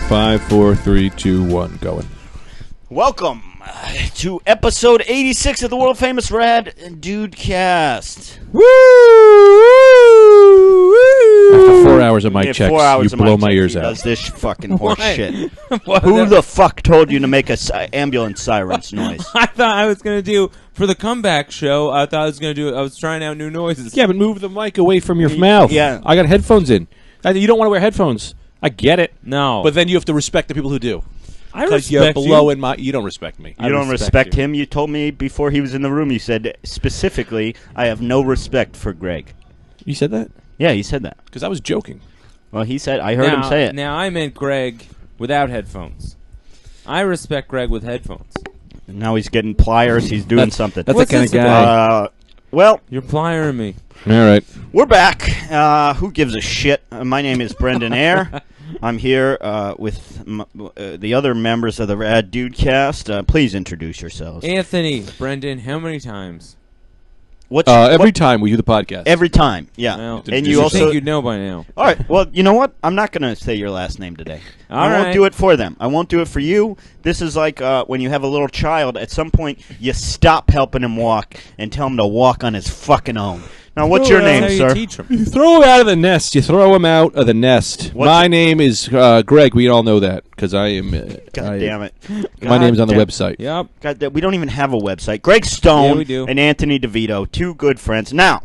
5, 4, 3, 2, 1, going. Welcome to episode 86 of the world famous Rad Dudecast. Woo! After 4 hours of mic checks, 4 hours you blow my ears out. Does this fucking horse shit? What? Who the fuck told you to make a ambulance sirens noise? I thought I was going to do, for the comeback show, I was trying out new noises. Yeah, but move the mic away from your mouth. Yeah. I got headphones in. You don't want to wear headphones. I get it. No. But then you have to respect the people who do. I Because you're respect blowing my... You don't respect me. You don't respect him? You told me before he was in the room, you said specifically, I have no respect for Greg. You said that? Yeah, he said that. Because I was joking. Well, he said, I heard him say it. Now, I meant Greg without headphones. I respect Greg with headphones. Now he's getting pliers. He's doing something. That's What's the kind this of guy. Well, You're pliering me. All right. we're back. Who gives a shit? My name is Brendan Ayer. I'm here with the other members of the Rad Dudecast. Please introduce yourselves. Anthony, Brendan, how many times? Every time we do the podcast. Every time, yeah. Well, And you you I also... think you'd know by now. All right, well, you know what? I'm not going to say your last name today. All I won't right. do it for them. I won't do it for you. This is like when you have a little child. At some point, you stop helping him walk and tell him to walk on his fucking own. Now, what's your name, That's how sir? you teach 'em. You throw him out of the nest. You throw him out of the nest. My name is Greg. We all know that because I am. God damn it. My name's on the damn- website. Yep. God, we don't even have a website. Greg Stone Yeah, we do. and Anthony DeVito, two good friends. Now,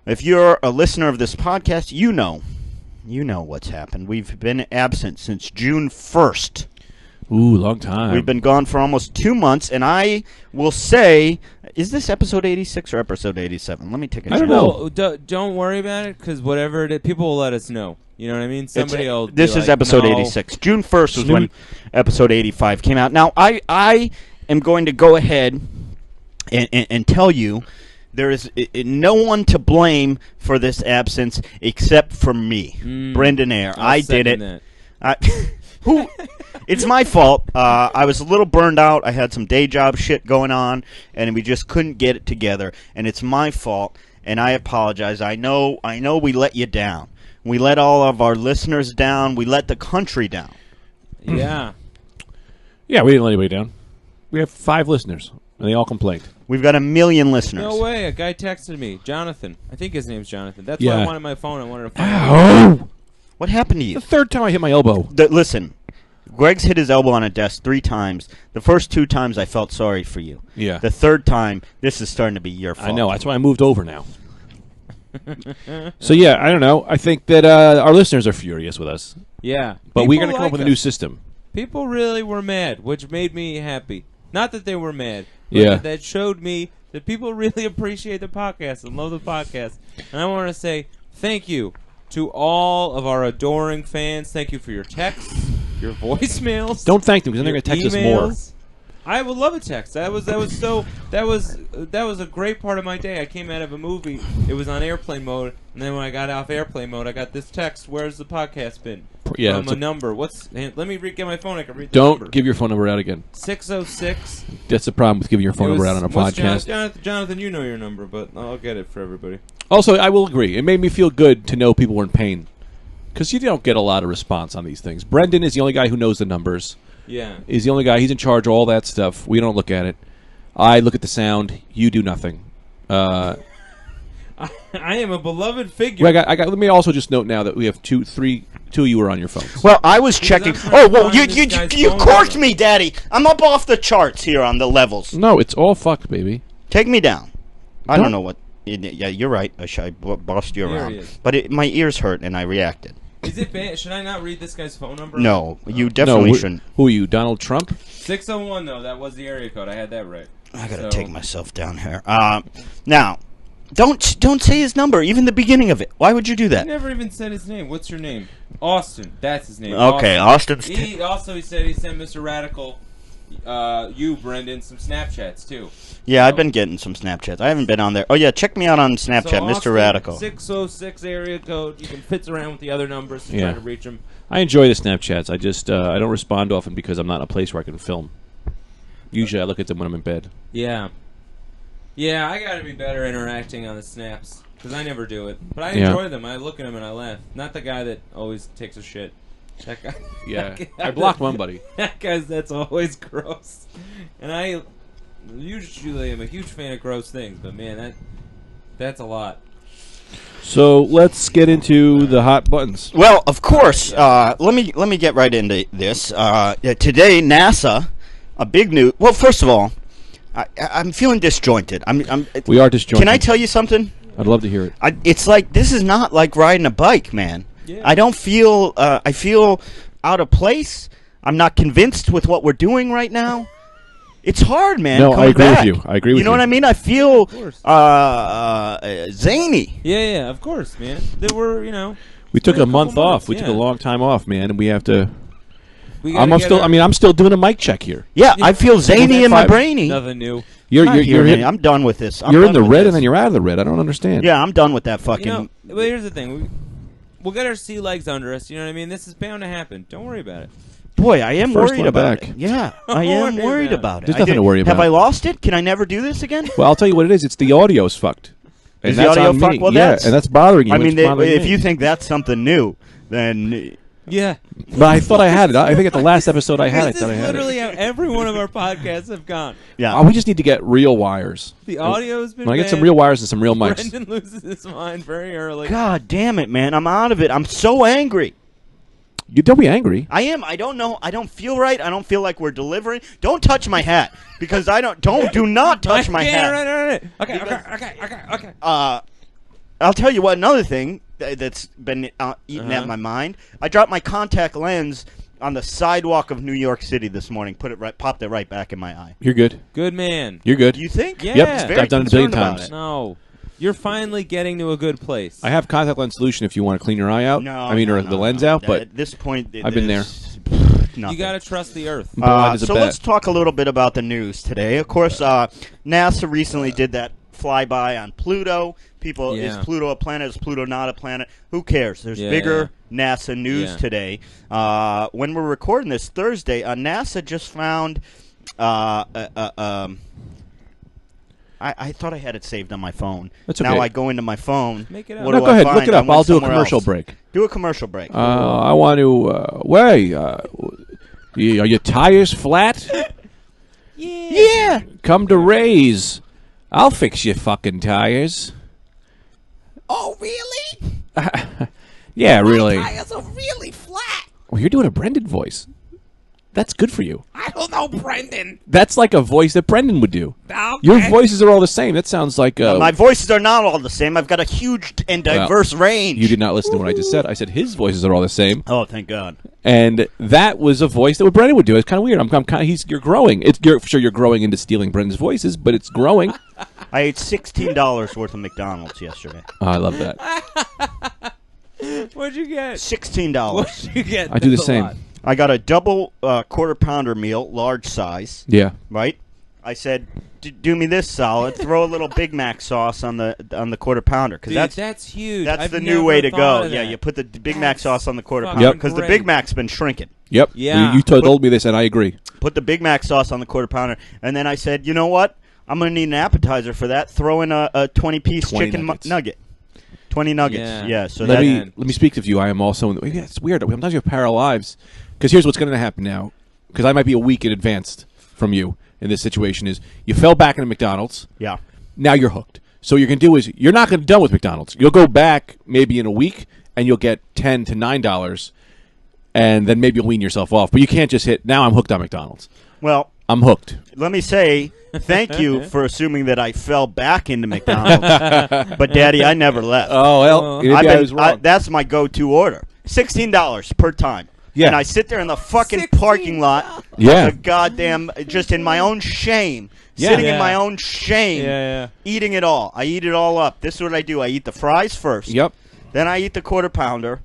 if you're a listener of this podcast, you know what's happened. We've been absent since June 1st. Ooh, long time. We've been gone for almost 2 months, and I will say, is this episode 86 or episode 87? Let me take a I don't check. know. Well, don't worry about it, because whatever it is, people will let us know. You know what I mean? Somebody will be This is like, episode no. 86. June 1st was when episode 85 came out. Now, I am going to go ahead and tell you there is no one to blame for this absence except for me, Brendan Ayer. I did it. That. Who? It's my fault. I was a little burned out. I had some day job shit going on, and we just couldn't get it together. And it's my fault, and I apologize. I know we let you down. We let all of our listeners down. We let the country down. Yeah. Yeah, we didn't let anybody down. We have 5 listeners, and they all complained. We've got 1 million listeners. No way. A guy texted me. Jonathan. I think his name's Jonathan. That's Yeah. why I wanted my phone. I wanted to find out. Ow! What happened to you? The third time I hit my elbow. Listen, Greg's hit his elbow on a desk 3 times. The first 2 times I felt sorry for you. Yeah. The third time, this is starting to be your fault. I know. That's why I moved over now. So, yeah, I don't know. I think that our listeners are furious with us. Yeah. But we're People going to come up like with a us. new system. People really were mad, which made me happy. Not that they were mad. But Yeah. that showed me that people really appreciate the podcast and love the podcast. And I want to say thank you to all of our adoring fans. Thank you for your texts, your voicemails. Don't thank them because then they're your going to text us more. emails. I would love a text. That was a great part of my day. I came out of a movie. It was on airplane mode, and then when I got off airplane mode, I got this text. Where's the podcast been? Yeah, From it's a number. Let me get my phone. I can read the Don't number. give your phone number out again. 606. That's the problem with giving your phone number out on a podcast. Jonathan, you know your number, but I'll get it for everybody. Also, I will agree. It made me feel good to know people were in pain. Because you don't get a lot of response on these things. Brendan is the only guy who knows the numbers. Yeah. He's the only guy. He's in charge of all that stuff. We don't look at it. I look at the sound. You do nothing. I am a beloved figure. Greg, let me also just note now that we have two of you are on your phones. Well, I was checking. I'm trying Oh, to well, find this guy's you phone corked number. me, Daddy. I'm up off the charts here on the levels. No, it's all fucked, baby. Take me down. I Don't- don't know what. Yeah, you're right. I bossed you Here around. he is. But my ears hurt, and I reacted. Is it bad? Should I not read this guy's phone number? No, you definitely no, shouldn't. Who are you, Donald Trump? 601, though. That was the area code. I had that right. I gotta So- take myself down here. Now, don't say his number, even the beginning of it. Why would you do I that? never even said his name. What's your name? Austin. That's his name. Okay, Austin's. He said he sent Mr. Radical, you, Brendan, some Snapchats, too. Yeah, I've been getting some Snapchats. I haven't been on there. Oh yeah, check me out on Snapchat, So Mr. Austin, Radical. 606 area code. You can fitz around with the other numbers to Yeah. try to reach him. I enjoy the Snapchats. I just I don't respond often because I'm not in a place where I can film. Usually I look at them when I'm in bed. Yeah. Yeah, I gotta be better interacting on the snaps. Because I never do it. But I Yeah. enjoy them. I look at them and I laugh. Not the guy that always takes a shit. That guy. Yeah, I blocked one buddy. That guy's. That's always gross. And I usually am a huge fan of gross things, but man, that's a lot. So let's get into the hot buttons. Well, of course. Let me get right into this. Today, NASA, a big news. Well, first of all, I'm feeling disjointed. We are disjointed. Can I tell you something? I'd love to hear it. It's like this is not like riding a bike, man. Yeah. I don't feel. I feel out of place. I'm not convinced with what we're doing right now. It's hard, man. No, I coming agree back. with you. I agree with you. You know what I mean? I feel course. zany. Yeah, of course, man. There were, We took a couple month off. months, We took yeah. a long time off, man, and we have to. We I'm still doing a mic check here. Yeah, I feel zany in my brainy. Nothing new. You're I'm done with this. you're in the red and then you're out of the red. I don't understand. Yeah, I'm done with that fucking. But here's the thing. We'll get our sea legs under us. You know what I mean? This is bound to happen. Don't worry about it. Boy, I am First worried one about back. it. Yeah, I am worried about it. There's nothing to worry Have about. I lost it? Can I never do this again? Well, I'll tell you what it is. It's the audio's fucked. And Is the that's audio on me. fucked? Well, yeah, that's- and that's bothering you. I mean, It's bothering if me. you think that's something new, then Yeah. But I thought I had it. I think at the last episode I had it. This That I is had literally it. how every one of our podcasts have gone. yeah. We just need to get real wires. The audio's been When I get bad. some real wires and some real mics. Brendan loses his mind very early. God damn it, man! I'm out of it. I'm so angry. You don't be angry. I am. I don't know. I don't feel right. I don't feel like we're delivering. Don't touch my hat because I don't. Do not touch my hat. Right. Okay. I'll tell you what. Another thing that's been eating at my mind. I dropped my contact lens on the sidewalk of New York City this morning. Popped it right back in my eye. You're good. Good man. You're good. Do you think? Yeah. Yep. Yeah. Very I've done it a billion concerned about times. it. No. You're finally getting to a good place. I have contact lens solution if you want to clean your eye out. No, I mean, no, or no, the lens no. out. But At this point, I've been there. Nothing. You got to trust the earth. blind as a So bat. let's talk a little bit about the news today. Of course, NASA recently did that flyby on Pluto. People, Yeah. is Pluto a planet? Is Pluto not a planet? Who cares? There's Yeah, bigger NASA news Yeah. today. When we're recording this Thursday, NASA just found. I thought I had it saved on my phone. That's Now okay. I go into my phone. Make it up. What No, do go I ahead. find? Look it I up. went I'll do a somewhere commercial else. break. Do a commercial break. I want to. Are your tires flat? yeah. Come to Ray's. I'll fix your fucking tires. Oh, really? Yeah, really. Tires are really flat. Well, you're doing a Brendan voice. That's good for you. I don't know, Brendan. That's like a voice that Brendan would do. Okay. Your voices are all the same. That sounds like My voices are not all the same. I've got a huge and diverse range. you did not listen to what I just said. I said his voices are all the same, Oh, thank God. and that was a voice that what Brendan would do. It's kind of weird. I'm kind of you're growing. You're growing into stealing Brendan's voices, but it's growing. I ate $16 worth of McDonald's yesterday. Oh, I love that. What'd you get? $16. What'd you get? I do the That's a same. lot. I got a double quarter pounder meal, large size. Yeah. Right. I said, "Do me this solid. Throw a little Big Mac sauce on the quarter pounder because Dude, that's that's huge. that's I've the new never way to thought go. of Yeah, that. you put the Big Mac That's sauce on the quarter fucking pounder because the great. Big Mac's been shrinking. Yep. Yeah. You told me this, and I agree. Put the Big Mac sauce on the quarter pounder, and then I said, you know what? I'm gonna need an appetizer for that. Throw in a 20-piece 20 chicken nuggets. nugget. 20 nuggets. Yeah. Yeah. So Let that me speak to you. I am also. Yeah, it's weird. Sometimes you have parallel lives. Because here's what's going to happen now. Because I might be a week in advance from you in this situation. Is you fell back into McDonald's. yeah. Now you're hooked. So what you're going to do is you're not going to be done with McDonald's. You'll go back maybe in a week and you'll get $10 to $9, and then maybe you'll wean yourself off. But you can't just hit. Now I'm hooked on McDonald's. Well, I'm hooked. let me say thank you for assuming that I fell back into McDonald's. But Daddy, I never left. Oh well, maybe I was wrong. That's my go-to order. $16 per time. Yeah. And I sit there in the fucking parking lot. Yeah. The goddamn, just in my own shame. Yeah. Sitting Yeah. in my own shame. Yeah. Eating it all. I eat it all up. This is what I do. I eat the fries first. Yep. Then I eat the quarter pounder.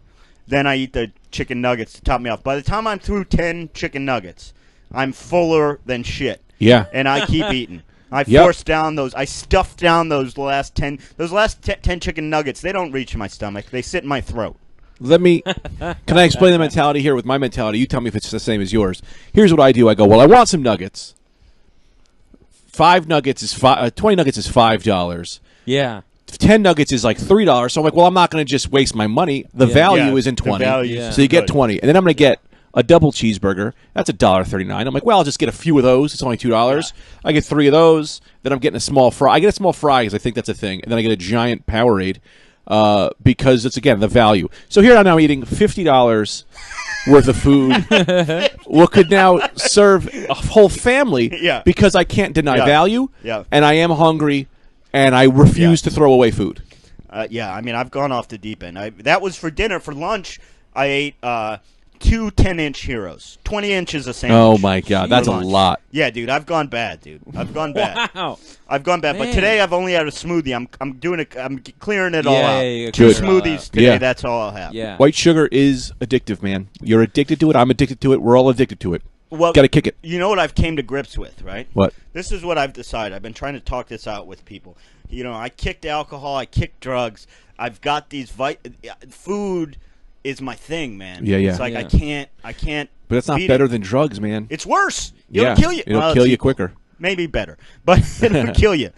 Then I eat the chicken nuggets to top me off. By the time I'm through 10 chicken nuggets, I'm fuller than shit. Yeah. And I keep eating. I Yep. forced down those. I stuffed down those last 10. Those last 10 chicken nuggets. They don't reach my stomach. They sit in my throat. Let me. Can I explain the mentality here with my mentality? You tell me if it's the same as yours. Here's what I do. I go, well, I want some nuggets. 5 nuggets is 20 nuggets is $5. Yeah. 10 nuggets is like $3. So I'm like, well, I'm not going to just waste my money. The value is in 20. So you get 20. And then I'm going to get a double cheeseburger. That's $1.39. I'm like, well, I'll just get a few of those. It's only $2. Yeah. I get 3 of those. Then I'm getting a small fry. I get a small fry because I think that's a thing. And then I get a giant Powerade because it's, again, the value. So here I'm now eating $50 worth of food. What could now serve a whole family because I can't deny value. And I am hungry, and I refuse to throw away food. I mean, I've gone off the deep end. That was for dinner. For lunch, I ate 2 10-inch Heroes. 20 inches a sandwich. Oh, my God. That's a lot. Yeah, dude. I've gone bad, dude. I've gone bad. Wow. I've gone bad. Man. But today I've only had a smoothie. I'm clearing it all out. Yeah, 2 smoothies today. That's all I'll have. Yeah. White sugar is addictive, man. You're addicted to it. I'm addicted to it. We're all addicted to it. Well, got to kick it. You know what I've came to grips with, right? What? This is what I've decided. I've been trying to talk this out with people. You know, I kicked alcohol. I kicked drugs. I've got these food is my thing, man. Yeah. It's like I can't. But it's not better than drugs, man. It's worse. It'll kill you. It'll kill you quicker. Maybe better, but it'll kill you.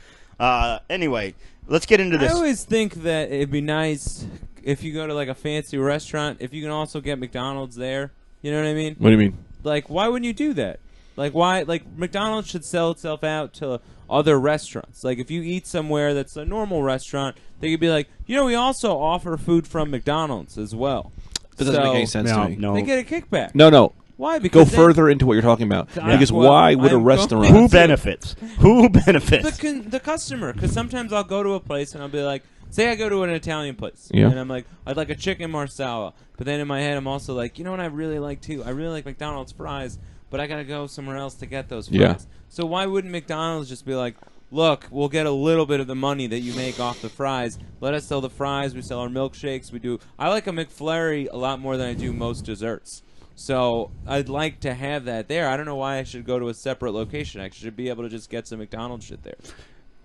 Anyway, let's get into this. I always think that it'd be nice if you go to like a fancy restaurant, if you can also get McDonald's there. You know what I mean? What do you mean? Like, why wouldn't you do that? Like, why? Like, McDonald's should sell itself out to other restaurants. Like, if you eat somewhere that's a normal restaurant, they could be like, you know, we also offer food from McDonald's as well. That doesn't make any sense to me. No. They get a kickback. No. Why? Because go further into what you're talking about. Yeah. Because why would a restaurant... Who benefits? Who benefits? The customer. Because sometimes I'll go to a place and I'll be like, say I go to an Italian place. Yeah. And I'm like, I'd like a chicken marsala. But then in my head, I'm also like, you know what I really like too? I really like McDonald's fries, but I got to go somewhere else to get those fries. Yeah. So why wouldn't McDonald's just be like, look, we'll get a little bit of the money that you make off the fries. Let us sell the fries. We sell our milkshakes. I like a McFlurry a lot more than I do most desserts. So I'd like to have that there. I don't know why I should go to a separate location. I should be able to just get some McDonald's shit there.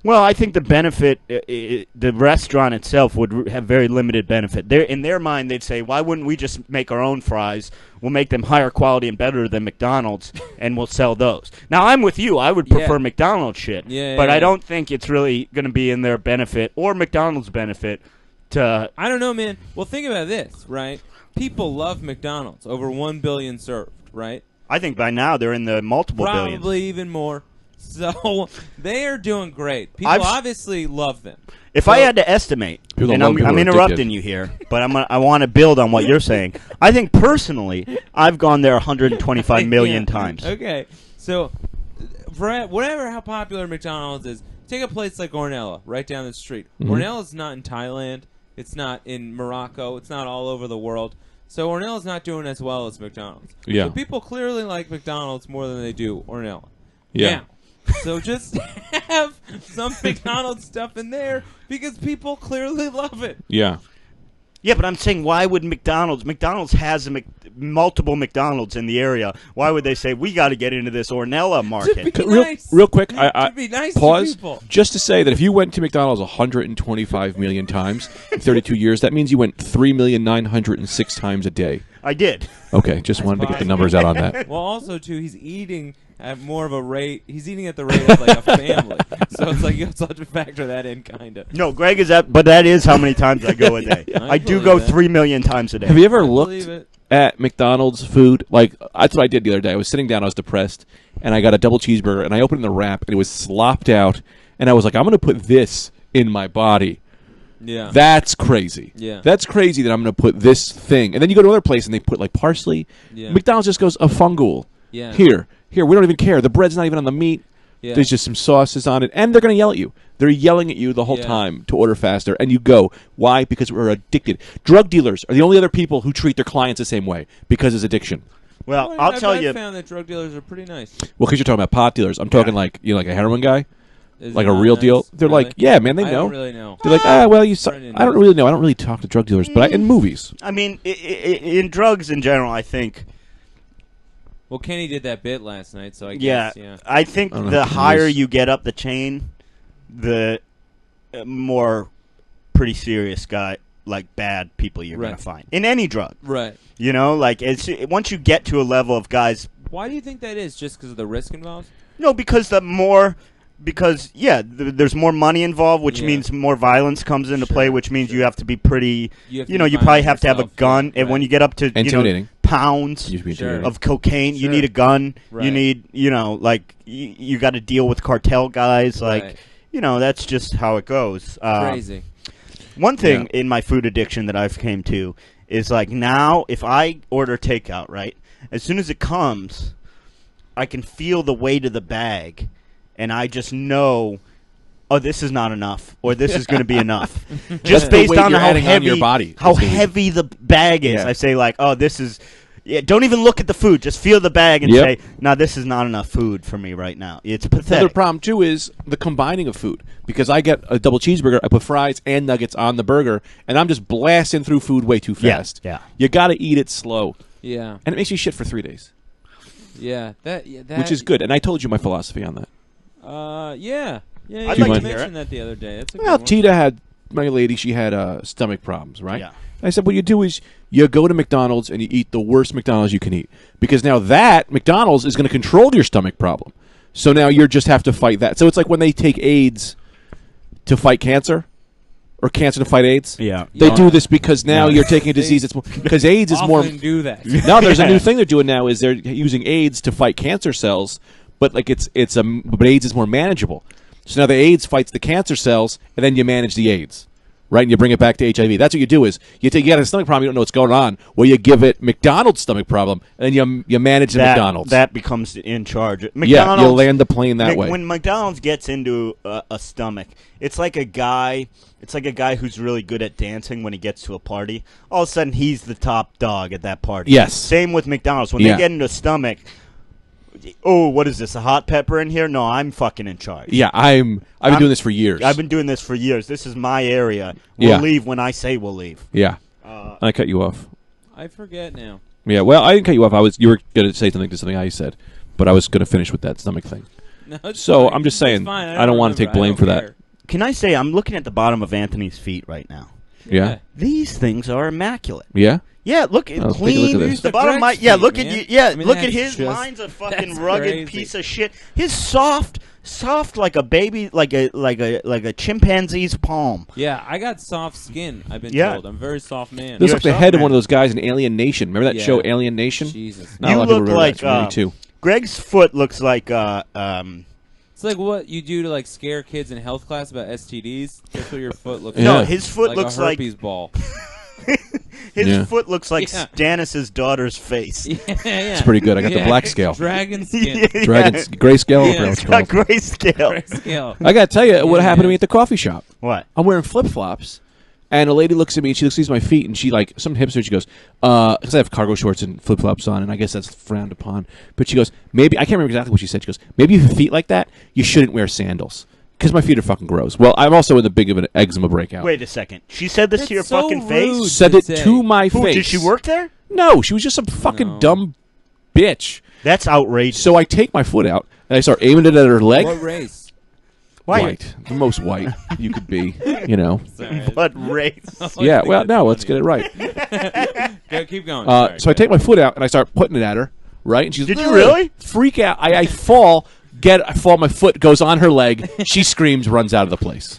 Well, I think the benefit, the restaurant itself would have very limited benefit. In their mind, they'd say, why wouldn't we just make our own fries? We'll make them higher quality and better than McDonald's, and we'll sell those. Now, I'm with you. I would prefer McDonald's shit. But I don't think it's really going to be in their benefit or McDonald's benefit to... I don't know, man. Well, think about this, right? People love McDonald's. Over 1 billion served, right? I think by now they're in the multiple billions. Probably even more. So they are doing great. People obviously love them. If I had to estimate, and I'm interrupting you here, but I want to build on what you're saying. I think personally, I've gone there 125 million times. Okay, so whatever how popular McDonald's is, take a place like Ornella, right down the street. Mm-hmm. Ornella's not in Thailand. It's not in Morocco. It's not all over the world. So Ornella's not doing as well as McDonald's. Yeah. So people clearly like McDonald's more than they do Ornella. Yeah. Now, so just have some McDonald's stuff in there because people clearly love it. Yeah. Yeah, but I'm saying, why would McDonald's has multiple McDonald's in the area. Why would they say, we got to get into this Ornella market? Real quick, I be nice pause to people. just to say that if you went to McDonald's 125 million times in 32 years, that means you went 3,906 times a day. I did. Okay, just wanted to get the numbers out on that. Well, also, too, he's eating at more of a rate. He's eating at the rate of like a family. So it's like you have to factor that in, kind of. No, Greg is but that is how many times I go a day. I do go 3 million times a day. Have you ever looked at McDonald's food? Like, that's what I did the other day. I was sitting down, I was depressed, and I got a double cheeseburger, and I opened the wrap, and it was slopped out, and I was like, I'm going to put this in my body. Yeah. That's crazy. Yeah. That's crazy that I'm going to put this thing. And then you go to another place, and they put, like, parsley. Yeah. McDonald's just goes, a fungool. Yeah. Here, we don't even care. The bread's not even on the meat. Yeah. There's just some sauces on it, and they're going to yell at you. They're yelling at you the whole time to order faster, and you go. Why? Because we're addicted. Drug dealers are the only other people who treat their clients the same way because it's addiction. Well, I'll tell you. I found that drug dealers are pretty nice. Well, because you're talking about pot dealers. I'm talking like like a heroin guy, like a it real nice? deal. They're Really? like, yeah, man, they know. I don't really know. They're like, well, I don't really know. I don't really talk to drug dealers, but in movies. I mean, in drugs in general, I think. Well, Kenny did that bit last night, so I guess, yeah. I think the higher you get up the chain, the more pretty serious guy, like bad people you're going to find. In any drug. Right. You know, like once you get to a level of guys. Why do you think that is? Just because of the risk involved? No, because the more because there's more money involved, which means more violence comes into play, which means you have to be pretty. You probably have to have a gun, and when you get up to pounds of cocaine, you need a gun. You need you got to deal with cartel guys. That's just how it goes. Crazy. One thing in my food addiction that I've came to is now if I order takeout, right, as soon as it comes, I can feel the weight of the bag. And I just know, this is not enough, or this is going to be enough. Just based on how heavy your body. How heavy the bag is. Yeah. I say this is. Yeah, don't even look at the food. Just feel the bag and say, "No, this is not enough food for me right now." It's pathetic. Another problem too is the combining of food, because I get a double cheeseburger, I put fries and nuggets on the burger, and I'm just blasting through food way too fast. Yeah. You got to eat it slow. Yeah. And it makes you shit for 3 days. Yeah. That which is good, and I told you my philosophy on that. Yeah. I'd You like to mentioned that the other day. That's a well, good one. Tita had, my lady, she had stomach problems, right? Yeah. And I said, what you do is you go to McDonald's and you eat the worst McDonald's you can eat, because now that McDonald's is going to control your stomach problem. So now you just have to fight that. So it's like when they take AIDS to fight cancer, or cancer to fight AIDS. Yeah. They do this because now you're taking a disease that's more, because AIDS is more. Do that. No, there's a new thing they're doing now is they're using AIDS to fight cancer cells, but but AIDS is more manageable. So now the AIDS fights the cancer cells, and then you manage the AIDS, right? And you bring it back to HIV. That's what you do is you got a stomach problem, you don't know what's going on. Well, you give it McDonald's stomach problem, and then you manage the McDonald's. That becomes in charge. McDonald's, you'll land the plane that way. When McDonald's gets into a stomach, it's like a guy. It's like a guy who's really good at dancing when he gets to a party. All of a sudden, he's the top dog at that party. Yes. Same with McDonald's. When they get into a stomach. Oh, what is this? A hot pepper in here? No, I'm fucking in charge. Yeah, I've been doing this for years. I've been doing this for years. This is my area. We'll leave when I say we'll leave. Yeah. I cut you off. I forget now. Yeah, well, I didn't cut you off. You were going to say something to something I said, but I was going to finish with that stomach thing. No, so fine. I'm just saying, I don't want to take blame for that. Can I say, I'm looking at the bottom of Anthony's feet right now. Yeah. These things are immaculate. Yeah. Yeah, look, it's clean. Look at the bottom of my look at you. Yeah, look at his. Just, mine's a fucking rugged piece of shit. His soft like a baby, like a chimpanzee's palm. Yeah, I got soft skin. I've been told. I'm a very soft man. This looks like the head of one of those guys in Alien Nation. Remember that show, Alien Nation? Jesus. You look like me too. Greg's foot looks like It's like what you do to like scare kids in health class about STDs. That's what your foot looks No, like. his foot looks a herpes ball. His foot looks like Stannis' daughter's face. Yeah. It's pretty good. I got the black scale. Dragon skin. Dragon's grayscale. Yeah, it's got grayscale. I got to tell you what happened to me at the coffee shop. What? I'm wearing flip-flops, and a lady looks at me, and she sees my feet, and she, like, some hipster, she goes, because I have cargo shorts and flip-flops on, and I guess that's frowned upon. But she goes, maybe, I can't remember exactly what she said. She goes, maybe if you have feet like that, you shouldn't wear sandals. Because my feet are fucking gross. Well, I'm also in the big of an eczema breakout. Wait a second. She said this to your so fucking face? Said it to my face. Did she work there? No, she was just some fucking dumb bitch. That's outrageous. So I take my foot out, and I start aiming it at her leg. What race? White. The most white you could be, you know. What race? Yeah, well, no, let's get it right. Keep going. So I take my foot out, and I start putting it at her, right? And she's Did you really? Freak out. I fall. I fall, my foot goes on her leg. She screams, runs out of the place.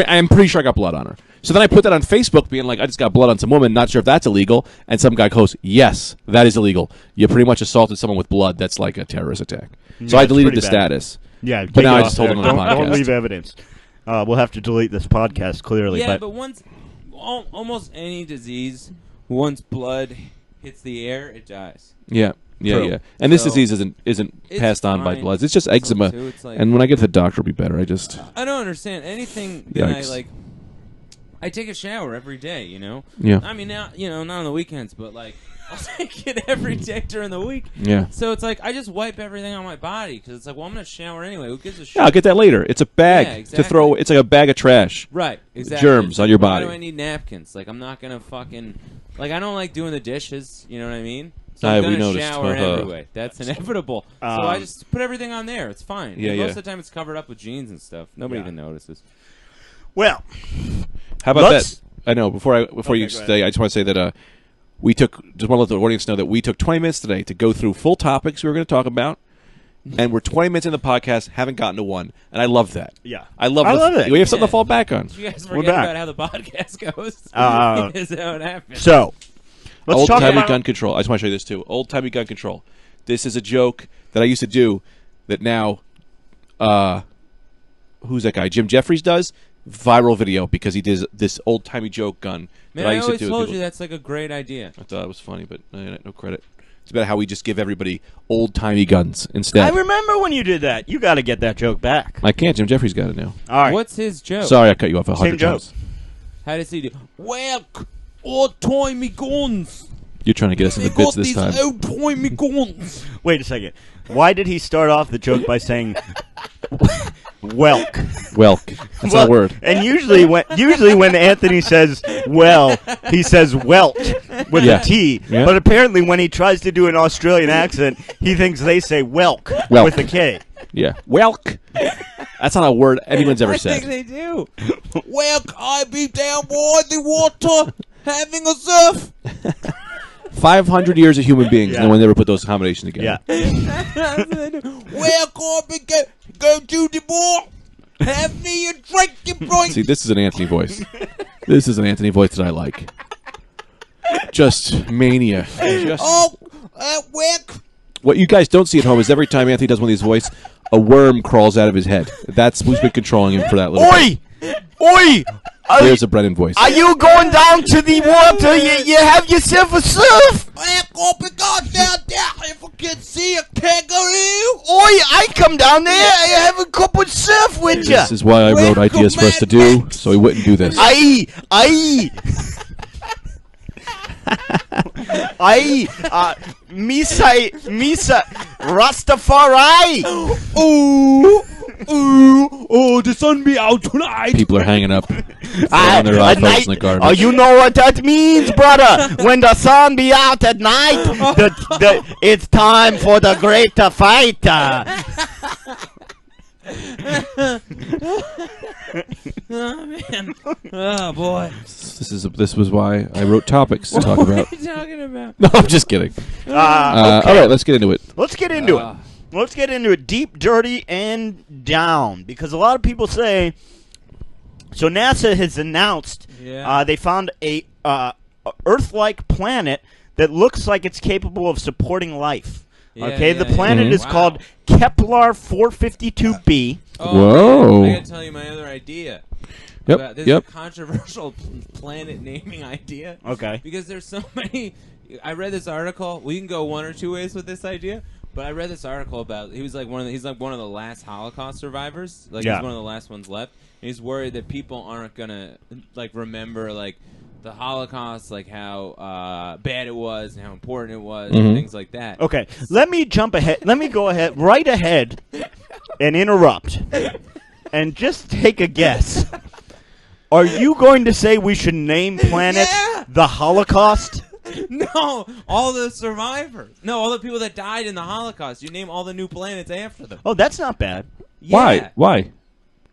I'm pretty sure I got blood on her. So then I put that on Facebook, being like, I just got blood on some woman, not sure if that's illegal. And some guy goes, yes, that is illegal. You pretty much assaulted someone with blood. That's like a terrorist attack. So I deleted the status. Yeah, but now I just told him on the podcast. Don't leave evidence. We'll have to delete this podcast, clearly. Yeah, but once, almost any disease, once blood hits the air, it dies. Yeah. Yeah. And this disease isn't passed on by blood. It's just eczema. Like, and when I get to the doctor, it'll be better. I don't understand anything that I take a shower every day, you know? Yeah. I mean, now, you know, not on the weekends, but like, I'll take it every day during the week. Yeah. So it's like, I just wipe everything on my body, because it's like, well, I'm going to shower anyway. Who gives a shit? Yeah, I'll get that later. It's a bag to throw. It's like a bag of trash. Right, exactly. Germs on your body. Why do I need napkins? Like, I'm not going to fucking, like, I don't like doing the dishes, you know what I mean? So I'm going to shower anyway. That's inevitable. So I just put everything on there. It's fine. Yeah, most of the time it's covered up with jeans and stuff. Nobody even notices. Well, how about that? I know. Before you say, I just want to say that just want to let the audience know that we took 20 minutes today to go through full topics we were going to talk about, and we're 20 minutes in the podcast, haven't gotten to one, and I love that. Yeah. I love it. We have something to fall back on. You guys forget about how the podcast goes. Is how it happens. So, let's talk old-timey about gun control. I just want to show you this, too. Old-timey gun control. This is a joke that I used to do that now, who's that guy? Jim Jeffries does. Viral video because he did this old-timey joke gun. Man, that I used to always do. told you that's like a great idea. I thought it was funny, but no credit. It's about how we just give everybody old-timey guns instead. I remember when you did that. You got to get that joke back. I can't. Jim Jeffries got it now. All right. What's his joke? Sorry, I cut you off 100 Same joke. times. How does he do? Well, old-timey guns. You're trying to get us in the bits this time. Old-timey guns. Wait a second. Why did he start off the joke by saying "welk"? Welk. That's not a word. And usually when Anthony says "well," he says "welt" with a T. Yeah. But apparently, when he tries to do an Australian accent, he thinks they say "welk" with a K. Yeah. Welk. That's not a word anyone's ever I said. think they do. Welk, I be down by the water having a surf. 500 years of human beings, Yeah. no one ever put those combinations together. Yeah. Welk, I be go to the bar, have me a drink, you See, this is an Anthony voice. This is an Anthony voice that I like. Just mania. Welk. What you guys don't see at home is every time Anthony does one of these voices, a worm crawls out of his head. That's who's been controlling him for that little bit. Oi! There's a Brennan voice. Are you going down to the water? You have yourself a surf? If I can see a kangaroo. Oi, I come down there. I have a cup of surf with you. This is why I wrote ideas for us to do, so he wouldn't do this. Aye. Misa, Rastafari. Oh, the sun be out tonight. People are hanging up on their iPhones in the garbage. Oh, you know what that means, brother? When the sun be out at night, it's time for the great fight. Oh man! Oh boy! This was why I wrote topics to talk about. What are you talking about? No, I'm just kidding. Okay. All right, let's get into it. Let's get into it. Let's get into it deep, dirty, and down. Because a lot of people say... So NASA has announced they found a Earth-like planet that looks like it's capable of supporting life. The planet is called Kepler 452b. Whoa. I gotta tell you my other idea. Yep. This is a controversial planet naming idea. Okay. Because there's so many... I read this article. We can go one or two ways with this idea. But I read this article about he's like one of the last Holocaust survivors. Like he's one of the last ones left. And he's worried that people aren't gonna like remember like the Holocaust, like how bad it was and how important it was and things like that. Okay, let me jump ahead. Let me go ahead, right ahead, and interrupt, and just take a guess. Are you going to say we should name planets the Holocaust? No, all the survivors. No, all the people that died in the Holocaust. You name all the new planets after them. Oh, that's not bad. Yeah. Why?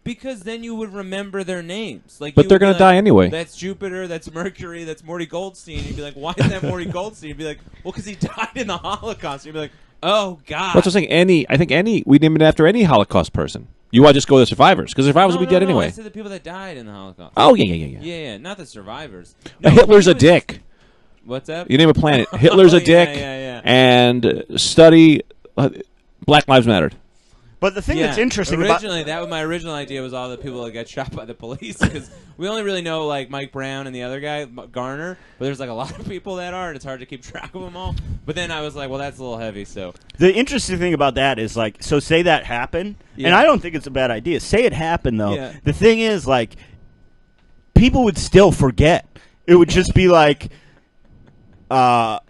Because then you would remember their names. Like, But they're going to die anyway. That's Jupiter, that's Mercury, that's Morty Goldstein. You'd be like, why is that Morty Goldstein? You'd be like, well, because he died in the Holocaust. You'd be like, oh, God. That's what I'm saying. I think we name it after any Holocaust person. You want to just go to the survivors, because the survivors will be dead anyway. I said the people that died in the Holocaust. Oh, yeah. Yeah, not the survivors. No, Hitler's a dick. What's that? You name a planet. Hitler's a dick, and study Black Lives Mattered. But the thing that's interesting my original idea was all the people that got shot by the police, because we only really know like Mike Brown and the other guy Garner, but there's like a lot of people that are, and it's hard to keep track of them all. But then I was like, well, that's a little heavy. So the interesting thing about that is like, so say that happened, and I don't think it's a bad idea. Say it happened though. Yeah. The thing is, like, people would still forget. It would just be like, yeah,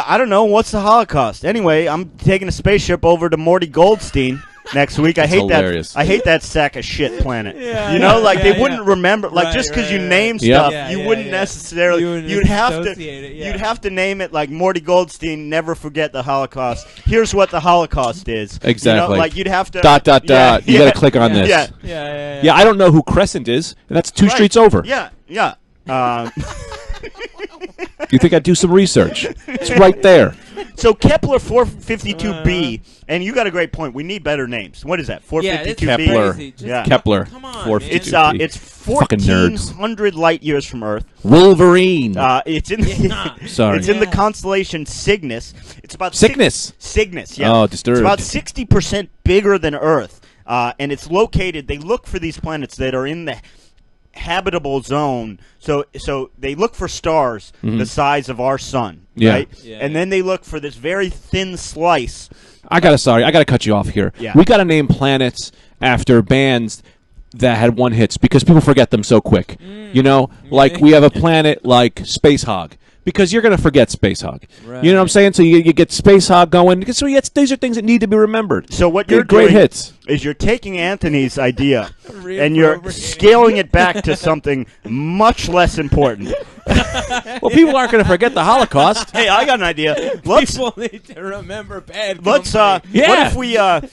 I don't know. What's the Holocaust? Anyway, I'm taking a spaceship over to Morty Goldstein next week. I hate hilarious. that. I hate that sack of shit planet. Yeah, you know, like they wouldn't remember. Like just because you name stuff, you wouldn't necessarily. You'd have to. You'd have to name it like Morty Goldstein. Never forget the Holocaust. Here's what the Holocaust is. Exactly. You know, like you'd have to. Dot. You got to click on this. Yeah. I don't know who Crescent is, and that's two streets over. Yeah. You think I'd do some research? It's right there. So Kepler 452b, and you got a great point. We need better names. What is that? 452b. Kepler. Kepler. Come on, 452b. It's 1,400 light years from Earth. Wolverine. It's in the Sorry. It's in the constellation Cygnus. It's about Cygnus. Cygnus. Yeah. Oh, disturbed. It's about 60% bigger than Earth, and it's located. They look for these planets that are in the habitable zone. So they look for stars the size of our sun, right? Yeah, and then they look for this very thin slice. I gotta cut you off here. Yeah. We gotta name planets after bands that had one hits because people forget them so quick. You know, like we have a planet like Space Hog. Because you're going to forget Space Hog. Right. You know what I'm saying? So you get Space Hog going. So these are things that need to be remembered. So what They're you're great doing hits. is you're taking Anthony's idea and you're scaling it back to something much less important. Well, people aren't going to forget the Holocaust. Hey, I got an idea. People need to remember bad Let's company.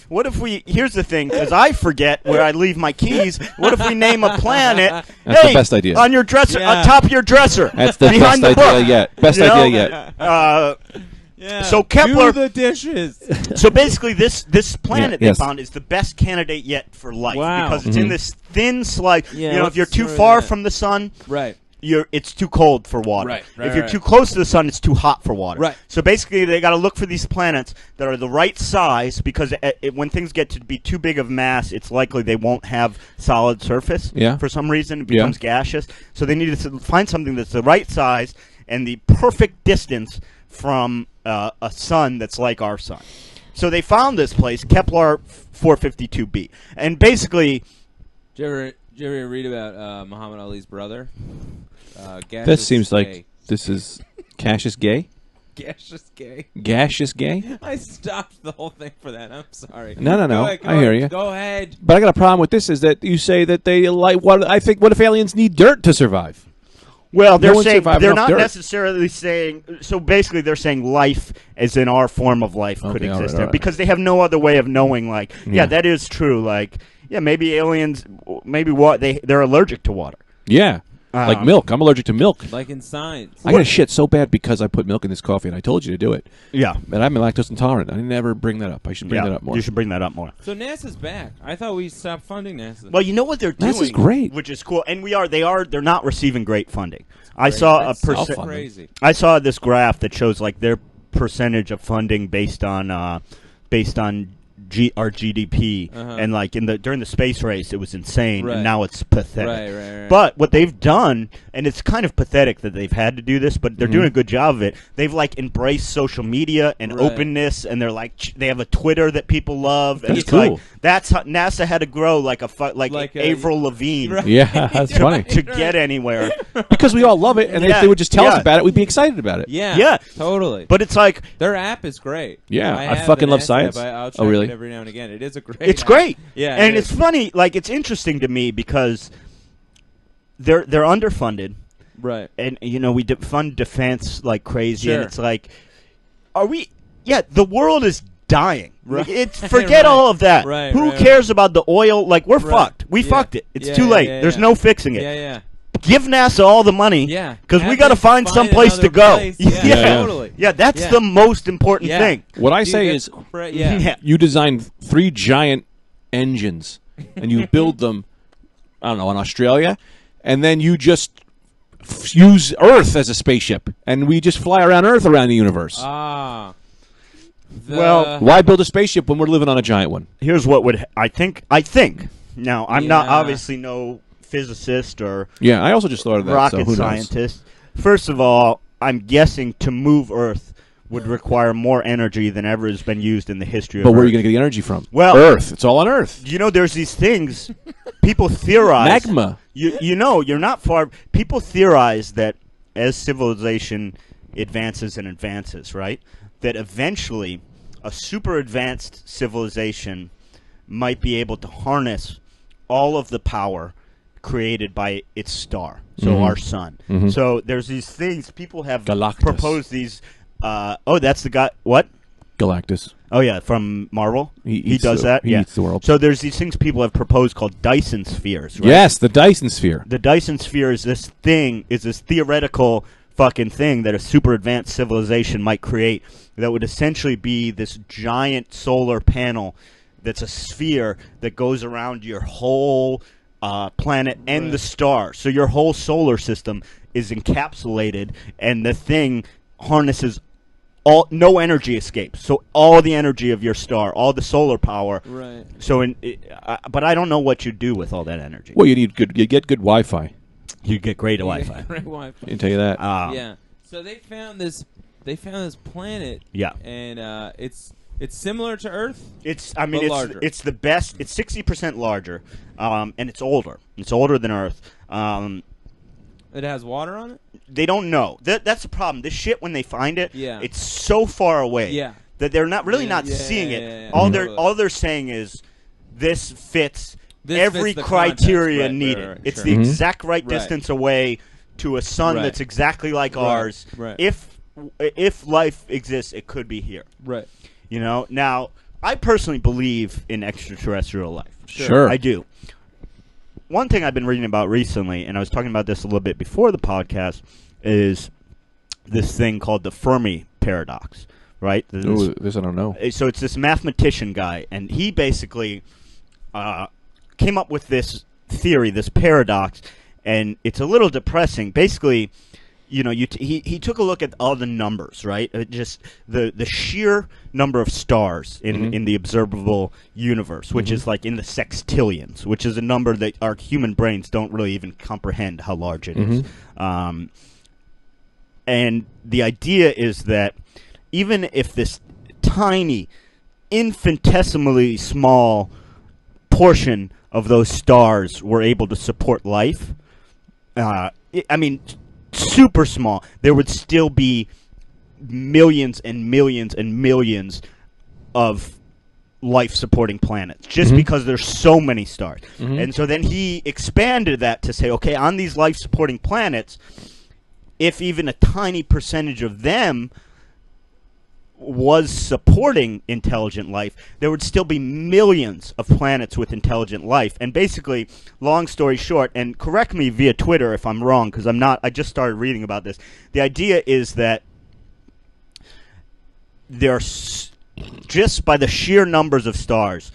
what if we here's the thing, because I forget where I leave my keys. What if we name a planet That's the best idea. on your dresser, Yeah. on top of your dresser? That's the behind best the idea book. yet. Best You know? idea yet. Yeah. So Kepler- do the dishes. So basically, this planet yes. they found is the best candidate yet for life Wow. because it's in this thin slice. Yeah, you know, if you're let's too throw far that. from the sun, Right. it's too cold for water. Right, if you're too close to the sun, it's too hot for water. Right. So basically, they got to look for these planets that are the right size because when things get to be too big of mass, it's likely they won't have solid surface. Yeah. For some reason, it becomes gaseous. So they need to find something that's the right size and the perfect distance from a sun that's like our sun. So they found this place, Kepler 452b, and basically, Did you ever read about Muhammad Ali's brother? This seems like this is Cassius Gay. Gaseous gay. Gaseous Gay? I stopped the whole thing for that. I'm sorry. No. Go ahead, I hear you. Go ahead. But I got a problem with this is that you say that they like what if aliens need dirt to survive? well, they're one's saying survived they're enough not dirt. necessarily saying. So basically, they're saying life, as in our form of life, could Okay, all exist right, there all right. because they have no other way of knowing. Like, Yeah. that is true. Like, maybe aliens, maybe they're allergic to water. Yeah. Like milk. I'm allergic to milk. Like in science. I got to shit so bad because I put milk in this coffee, and I told you to do it. Yeah, But I'm lactose intolerant. I never bring that up. I should bring that up more. You should bring that up more. So NASA's back. I thought we stopped funding NASA. Well, you know what they're doing, NASA's great. which is cool, and they're not receiving great funding. I saw That's a self-funding. crazy. I saw this graph that shows like their percentage of funding based on our GDP, and like during the space race, it was insane, Right. and now it's pathetic. Right. But what they've done, and it's kind of pathetic that they've had to do this, but they're doing a good job of it. They've like embraced social media and Right. openness, and they're like they have a Twitter that people love, and That's it's cool. like that's how NASA had to grow like Like a- Avril Lavigne Right. Yeah, that's funny. to get anywhere. Because we all love it, and if Yeah, they would just tell us yeah. about it, we'd be excited about it. Yeah. Yeah. Totally. But it's like their app is great. Yeah, I have fucking the love NASA science. app. I'll check Oh, really? it every now and again. It is a great. it's app. great. Yeah, and it it's is. funny. Like it's interesting to me because they're underfunded. Right. And we fund defense like crazy, Sure. and it's like, are we? Yeah, the world is dying. Right. It's forget Right. all of that. Right, Who right, cares about the oil? Like we're Right. fucked. We Yeah. fucked it. It's Yeah, too late. yeah, There's yeah. no fixing it. Yeah. Give NASA all the money. Yeah. Because we Have got to them find some place to another go. place. Yeah, Yeah. totally. Yeah, that's Yeah. the most important Yeah. thing. What I Dude, say that's is, yeah. Yeah. you design 3 giant engines, and you build them, I don't know, in Australia, and then you just use Earth as a spaceship, and we just fly around Earth around the universe. Ah. Well, Why build a spaceship when we're living on a giant one? Here's what would I think. Now I'm not Yeah. obviously no physicist or Yeah, I also just thought of that. rocket so who knows? scientist. First of all, I'm guessing to move Earth would require more energy than ever has been used in the history of But where are Earth. you going to get the energy from? Well- Earth. It's all on Earth. There's these things people theorize. Magma. You're not far. People theorize that as civilization advances and advances, right? That eventually a super advanced civilization might be able to harness all of the power created by its star, so our sun. So there's these things people have Galactus. proposed these. That's the guy. What? Galactus. Oh yeah, from Marvel. He He eats does the- that. he Yeah. eats the world. So there's these things people have proposed called Dyson Spheres. Right? Yes, the Dyson Sphere. The Dyson Sphere is this theoretical fucking thing that a super advanced civilization might create that would essentially be this giant solar panel that's a sphere that goes around your whole planet and the star. So your whole solar system is encapsulated, and the thing harnesses no energy escapes. So all the energy of your star, all the solar power. Right. So, but I don't know what you do with all that energy. Well, you get good Wi-Fi. You get great Wi-Fi. Great Wi-Fi. I can tell you that. Yeah. So they found this planet. Yeah. And it's similar to Earth. It's larger. It's the best. It's 60% larger, and it's older. It's older than Earth. It has water on it? They don't know. That's the problem. This shit, when they find it, Yeah. it's so far away that they're not seeing it. Yeah. All they're saying is this fits every fits the criteria context. needed. Right, it's sure. the exact right distance away to a sun that's exactly like ours. Right. If life exists, it could be here. Right. You know? Now, I personally believe in extraterrestrial life. Sure. I do. One thing I've been reading about recently, and I was talking about this a little bit before the podcast, is this thing called the Fermi paradox, right? This I don't know. So it's this mathematician guy, and he basically came up with this theory, this paradox, and it's a little depressing. Basically, you know, he took a look at all the numbers, right? Just the sheer number of stars in the observable universe, which is like in the sextillions, which is a number that our human brains don't really even comprehend how large it is. And the idea is that even if this tiny, infinitesimally small portion of those stars were able to support life, super small, there would still be millions and millions and millions of life-supporting planets just because there's so many stars. And so then he expanded that to say, okay, on these life-supporting planets, if even a tiny percentage of them was supporting intelligent life, there would still be millions of planets with intelligent life. And basically, long story short, and correct me via Twitter if I'm wrong, because I just started reading about this. The idea is that just by the sheer numbers of stars,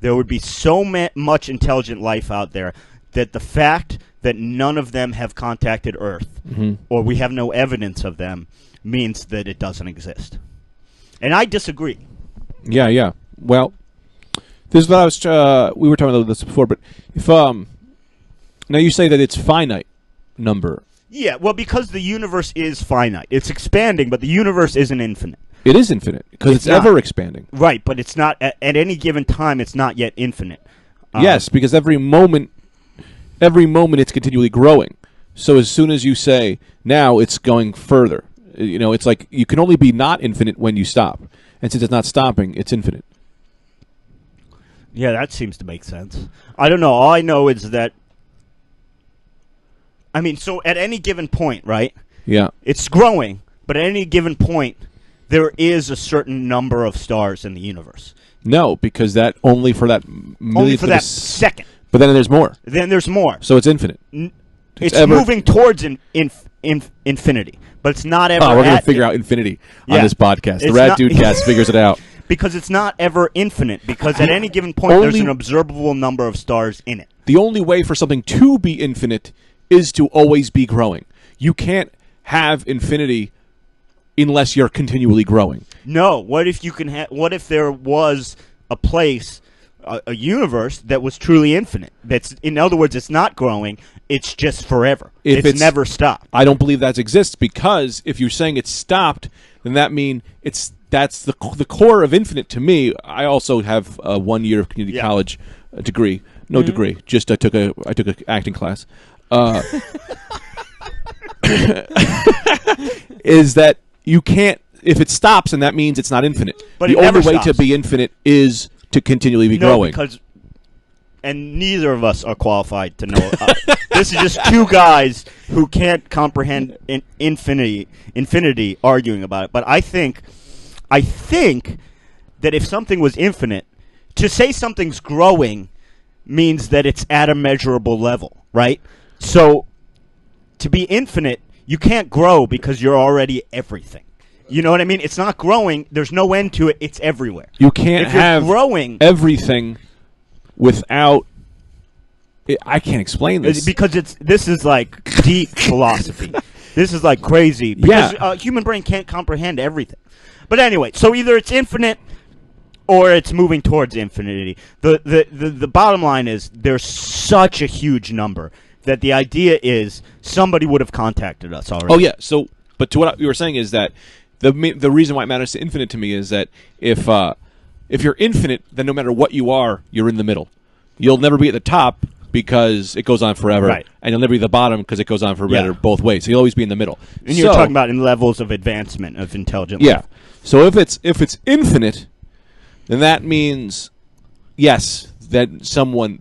there would be so much intelligent life out there that the fact that none of them have contacted Earth, or we have no evidence of them, means that it doesn't exist. And I disagree. Yeah. Well, this is what I was. We were talking about this before, but if now you say that it's finite number. Yeah, well, because the universe is finite, it's expanding, but the universe isn't infinite. It is infinite because it's ever expanding. Right, but it's not at any given time. It's not yet infinite. Yes, because every moment it's continually growing. So as soon as you say now, it's going further. You know, it's like you can only be not infinite when you stop. And since it's not stopping, it's infinite. Yeah, that seems to make sense. I don't know. All I know is that, so at any given point, right? Yeah. It's growing, but at any given point, there is a certain number of stars in the universe. No, because that only for that second. But then there's more. Then there's more. So it's infinite. It's moving towards infinity. But it's not ever. Oh, we're going to figure out infinity on this podcast. The Rad Dudecast figures it out. Because it's not ever infinite. Because at any given point, there's an observable number of stars in it. The only way for something to be infinite is to always be growing. You can't have infinity unless you're continually growing. No. What if you can? What if there was a place, a universe that was truly infinite? That's, in other words, it's not growing. It's just forever. It's never stopped. I don't believe that exists, because if you're saying it's stopped, then that means that's the core of infinite to me. I also have a 1 year of community college degree. No degree. Just I took a acting class. Is that you can't, if it stops, and that means it's not infinite. But the only way to be infinite is to continually be growing. And neither of us are qualified to know. This is just two guys who can't comprehend infinity arguing about it. But I think that if something was infinite, to say something's growing means that it's at a measurable level, right? So to be infinite, You can't grow because you're already everything. You know what I mean? It's not growing. There's no end to it. It's everywhere. You can't have growing everything without. I can't explain this because this is like deep philosophy. This is like crazy because human brain can't comprehend everything. But anyway, so either it's infinite or it's moving towards infinity. The bottom line is there's such a huge number that the idea is somebody would have contacted us already. Oh yeah. So, but to what you were saying is that the reason why it matters to infinite to me is that if you're infinite, then no matter what you are, you're in the middle. You'll never be at the top because it goes on forever, right. And you'll never be at the bottom because it goes on forever both ways. So you'll always be in the middle. And you're talking about in levels of advancement of intelligence. Yeah. So if it's infinite, then that means yes, that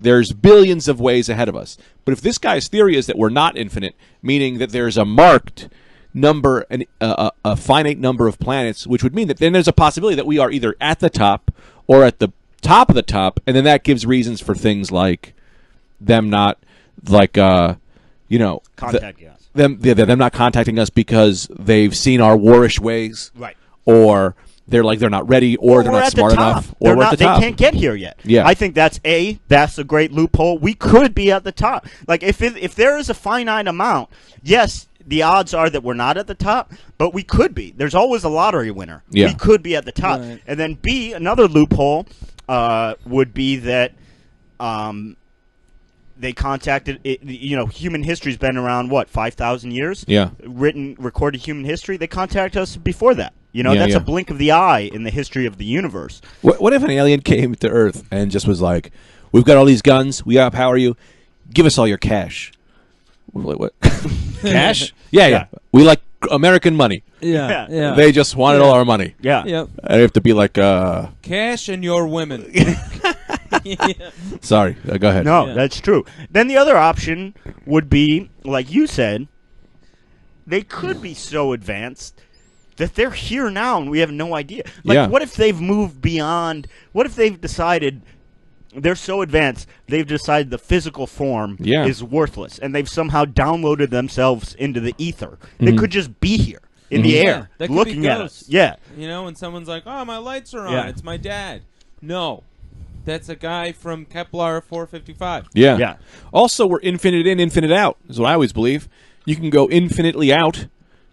there's billions of ways ahead of us. But if this guy's theory is that we're not infinite, meaning that there's a marked number, a finite number of planets, which would mean that then there's a possibility that we are either at the top or at the top of the top, and then that gives reasons for things like them not contacting us. Them not contacting us because they've seen our warish ways, right? Or they're not ready, or they're not smart enough, or we're at the top. They can't get here yet. Yeah, I think that's a great loophole. We could be at the top. Like if there is a finite amount, yes, the odds are that we're not at the top, but we could be. There's always a lottery winner. Yeah. We could be at the top, right. And then B, another loophole would be that they contacted it. Human history's been around 5,000 years. Yeah, recorded human history. They contacted us before that. That's a blink of the eye in the history of the universe. What if an alien came to Earth and just was like, "We've got all these guns. We outpower you. Give us all your cash." We're like, what? Cash? Yeah. We like American money. Yeah. They just wanted all our money. Yeah. Yep. I have to be like, cash and your women. Sorry. Go ahead. No, that's true. Then the other option would be, like you said, they could be so advanced that they're here now and we have no idea. What if they've moved beyond? What if they've decided they're so advanced they've decided the physical form is worthless and they've somehow downloaded themselves into the ether? They could just be here in the air looking at us. Yeah. And someone's like, "Oh, my lights are on. It's my dad." No. That's a guy from Kepler 455. Yeah. Also, we're infinite in, infinite out, is what I always believe. You can go infinitely out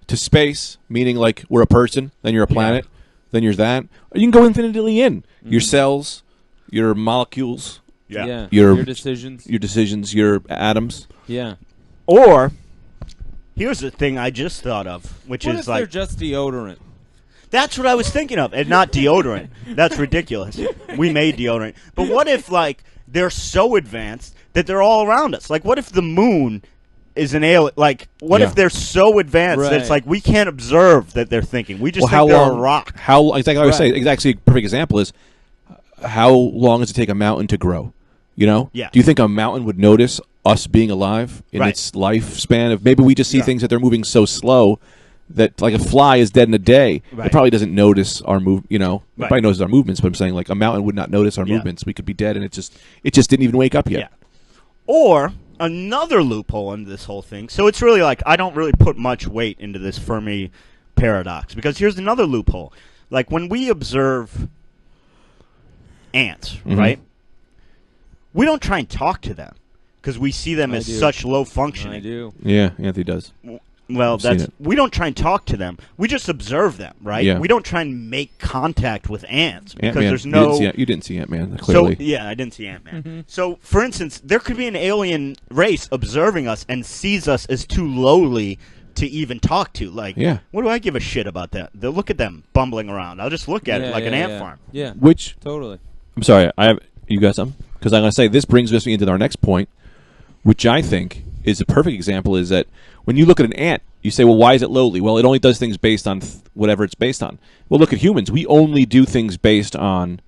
to space, meaning like we're a person, then you're a planet, then you're that. Or you can go infinitely in. Your cells, your molecules, your decisions, your atoms. Yeah. Or, here's the thing I just thought of, which what is if like... they're just deodorant? That's what I was thinking of, and not deodorant. That's ridiculous. We made deodorant. But what if, they're so advanced that they're all around us? Like, what if the moon is an alien? Like, what if they're so advanced that it's like we can't observe that they're thinking? We just think they're a rock. Exactly, I was saying, exactly, a perfect example is, how long does it take a mountain to grow? Yeah. Do you think a mountain would notice us being alive in its lifespan? Of maybe we just see things that they're moving so slow that like a fly is dead in a day. It probably doesn't notice our move. It probably knows our movements. But I'm saying like a mountain would not notice our movements. We could be dead, and it just didn't even wake up yet. Yeah. Or another loophole into this whole thing. So it's really like I don't really put much weight into this Fermi paradox because here's another loophole. Like when we observe ants, right? We don't try and talk to them because we see them as such low functioning. I do. Yeah, Anthony does. Well, we don't try and talk to them. We just observe them, right? Yeah. We don't try and make contact with ants because Ant-Man. there's no. You didn't see Ant-Man clearly. So I didn't see Ant-Man. So, for instance, there could be an alien race observing us and sees us as too lowly to even talk to. Like, what do I give a shit about that? They'll look at them bumbling around. I'll just look at it like an ant farm. Yeah. Which totally. I'm sorry. You got something? Because I'm going to say this brings us into our next point, which I think is a perfect example. Is that when you look at an ant, you say, well, why is it lowly? Well, it only does things based on whatever it's based on. Well, look at humans. We only do things based on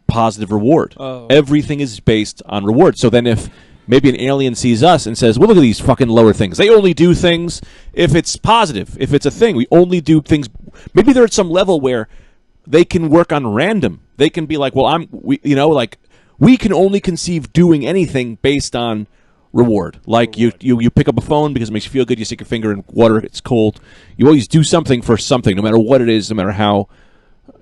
positive reward. Everything is based on reward. So then if maybe an alien sees us and says, well, look at these fucking lower things. They only do things if it's positive, if it's a thing. We only do things. Maybe they're at some level where they can work on random. They can be like, well, we can only conceive doing anything based on reward. Like you pick up a phone because it makes you feel good. You stick your finger in water. It's cold. You always do something for something, no matter what it is, no matter how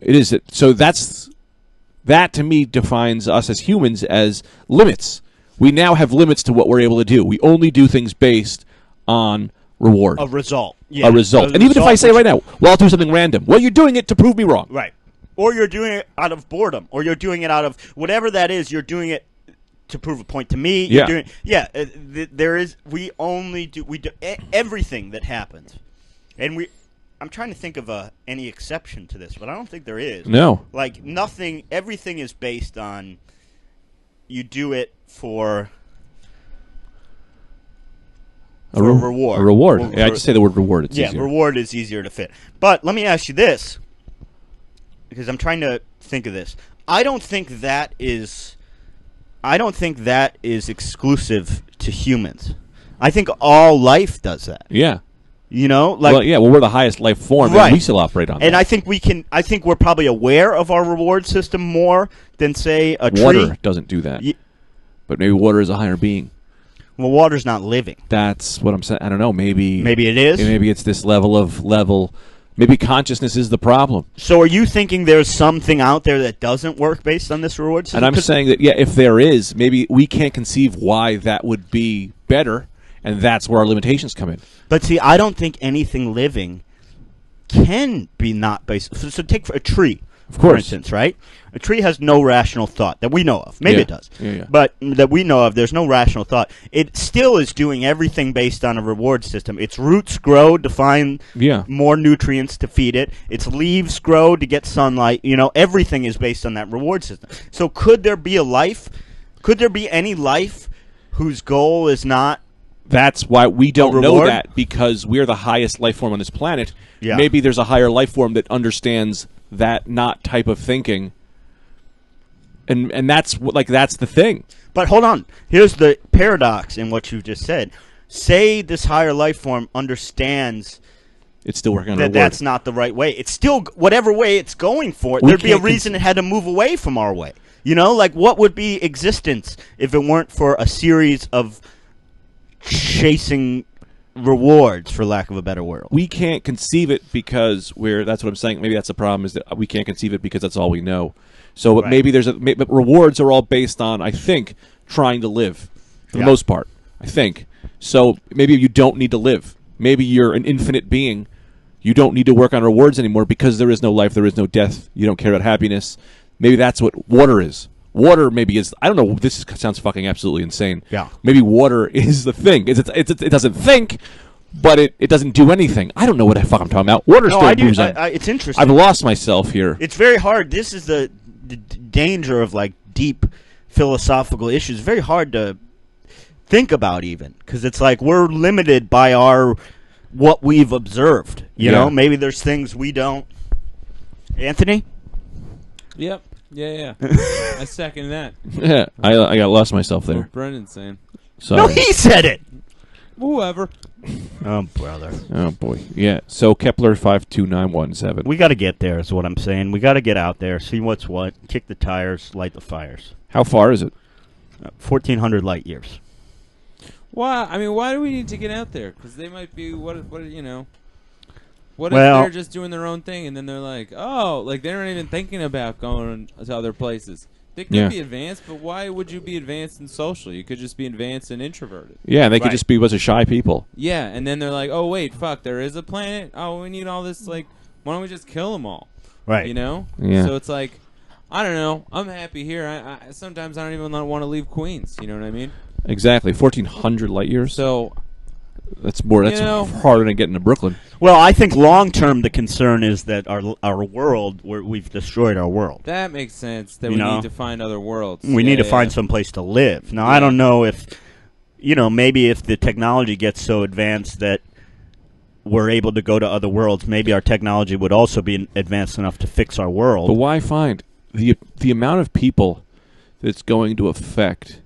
it is. So that to me defines us as humans as limits. We now have limits to what we're able to do. We only do things based on reward. A result. Yeah. A result. And even if I say right now, well, I'll do something random. Well, you're doing it to prove me wrong. Right. Or you're doing it out of boredom. Or you're doing it out of whatever that is. You're doing it to prove a point to me. Yeah. There is. We do everything that happens. And I'm trying to think of any exception to this, but I don't think there is. No. Like nothing. Everything is based on you do it for a reward. A reward. I just say the word reward. It's easier. Reward is easier to fit. But let me ask you this, because I'm trying to think of this. I don't think that is exclusive to humans. I think all life does that. Yeah. You know, like we're the highest life form, right. And we still operate on that. And I think we're probably aware of our reward system more than say a tree. Water doesn't do that. But maybe water is a higher being. Well, water's not living. That's what I'm saying. I don't know. Maybe it is. Maybe it's this level. Maybe consciousness is the problem. So are you thinking there's something out there that doesn't work based on this reward system? And I'm saying that, if there is, maybe we can't conceive why that would be better, and that's where our limitations come in. But see, I don't think anything living can be not based. So take a tree, for instance, right? A tree has no rational thought that we know of. Maybe it does. Yeah. But that we know of, there's no rational thought. It still is doing everything based on a reward system. Its roots grow to find more nutrients to feed it. Its leaves grow to get sunlight. You know, everything is based on that reward system. So could there be a life? Could there be any life whose goal is not? That's why we don't know that, because we're the highest life form on this planet. Yeah. Maybe there's a higher life form that understands that not type of thinking. And that's that's the thing. But hold on. Here's the paradox in what you just said. Say this higher life form understands it's still working on that that's not the right way. It's still whatever way it's going for. There'd be a reason it had to move away from our way. You know, like what would be existence if it weren't for a series of chasing rewards, for lack of a better word? We can't conceive it because that's what I'm saying. Maybe that's the problem, is that we can't conceive it because that's all we know. So maybe but rewards are all based on, I think, trying to live for the most part. I think. So maybe you don't need to live. Maybe you're an infinite being. You don't need to work on rewards anymore because there is no life, there is no death. You don't care about happiness. Maybe that's what water is. Water maybe is, I don't know, this sounds fucking absolutely insane. Yeah. Maybe water is the thing. It doesn't think, but it doesn't do anything. I don't know what the fuck I'm talking about. Water still moves on. It's interesting. I've lost myself here. It's very hard. This is the danger of like deep philosophical issues. Very hard to think about even, because it's like we're limited by what we've observed. You know, maybe there's things we don't. Anthony? Yep. Yeah. I second that. Yeah, I got lost myself there. What Brendan's saying. Sorry. No, he said it. Whoever. Oh, brother. Oh, boy. Yeah, so Kepler 52917. We got to get there is what I'm saying. We got to get out there, see what's what, kick the tires, light the fires. How far is it? 1,400 light years. Why? I mean, why do we need to get out there? Because they might be, what you know... What if they're just doing their own thing, and then they're like, oh, like they're not even thinking about going to other places. They could be advanced, but why would you be advanced and social? You could just be advanced and introverted. Yeah, and they could just be a bunch of shy people. Yeah, and then they're like, oh, wait, fuck, there is a planet? Oh, we need all this, like, why don't we just kill them all? Right. You know? Yeah. So it's like, I don't know. I'm happy here. I sometimes I don't even want to leave Queens. You know what I mean? Exactly. 1,400 light years. So... That's harder than getting to Brooklyn. Well, I think long term the concern is that our world, we've destroyed our world. That makes sense. That we need to find other worlds. We need to find some place to live. Now, I don't know if, maybe if the technology gets so advanced that we're able to go to other worlds, maybe our technology would also be advanced enough to fix our world. But why find the amount of people that it's going to affect